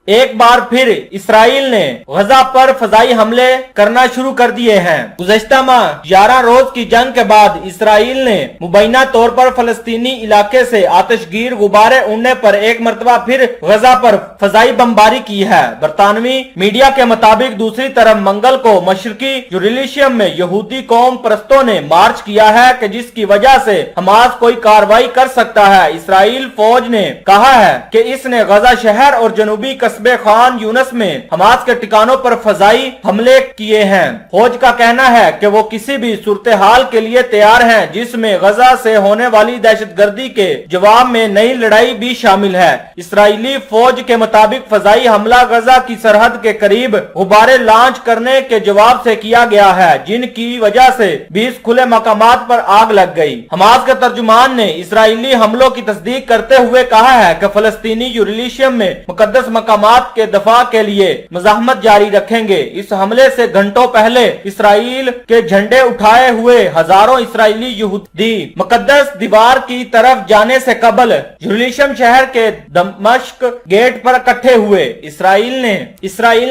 ایک بار پھر اسرائیل نے غزہ پر فضائی حملے کرنا شروع کر دیے ہیں۔ گزشتہ ماہ 11 روز کی جنگ کے بعد اسرائیل نے مبینہ طور پر فلسطینی علاقے سے آتش گیر غبارے اڑنے پر ایک مرتبہ پھر غزہ پر فضائی بمباری کی ہے۔ برطانوی میڈیا کے مطابق دوسری طرف منگل کو مشرقی یروشلم میں یہودی قوم پرستوں نے مارچ کیا ہے کہ جس کی وجہ سے حماس کوئی کارروائی کر سکتا ہے۔ اسرائیل فوج نے کہا ہے کہ اس نے غزہ شہر اور جنوبی قصبے خان یونس میں حماس کے ٹھکانوں پر فضائی حملے کیے ہیں۔ فوج کا کہنا ہے کہ وہ کسی بھی صورتحال کے لیے تیار ہیں جس میں غزہ سے ہونے والی دہشت گردی کے جواب میں نئی لڑائی بھی شامل ہے۔ اسرائیلی فوج کے مطابق فضائی حملہ غزہ کی سرحد کے قریب غبارے لانچ کرنے کے جواب سے کیا گیا ہے جن کی وجہ سے 20 کھلے مقامات پر آگ لگ گئی۔ حماس کے ترجمان نے اسرائیلی حملوں کی تصدیق کرتے ہوئے کہا ہے کہ فلسطینی یروشلم میں مقدس مقامات کے دفاع کے لیے مزاحمت جاری رکھیں گے۔ اس حملے سے گھنٹوں پہلے اسرائیل کے جھنڈے اٹھائے ہوئے ہزاروں اسرائیلی یہودی مقدس دیوار کی طرف جانے سے قبل یروشلم شہر کے دمشق گیٹ پر اکٹھے ہوئے۔ اسرائیل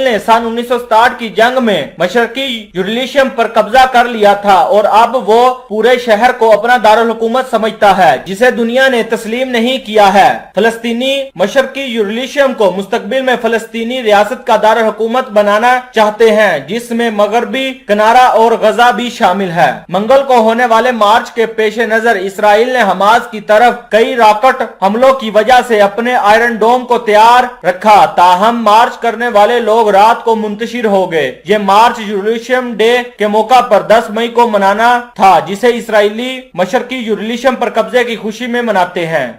نے سن 1967 کی جنگ میں مشرقی یروشلم پر قبضہ کر لیا تھا اور اب وہ پورے شہر کو اپنا دارالحکومت سمجھتا ہے جسے دنیا نے تسلیم نہیں کیا ہے۔ فلسطینی مشرقی یروشلم کو مستقبل میں فلسطینی ریاست کا دارالحکومت بنانا چاہتے ہیں جس میں مغربی کنارہ اور غزہ بھی شامل ہے۔ منگل کو ہونے والے مارچ کے پیش نظر اسرائیل نے حماس کی طرف کئی راکٹ حملوں کی وجہ سے اپنے آئرن ڈوم کو تیار رکھا، تاہم مارچ کرنے والے لوگ رات کو منتشر ہو گئے۔ یہ مارچ یروشلم ڈے کے موقع پر 10 مئی کو منانا تھا جسے اسرائیلی مشرقی یروشلم پر قبضے کی خوشی میں مناتے ہیں۔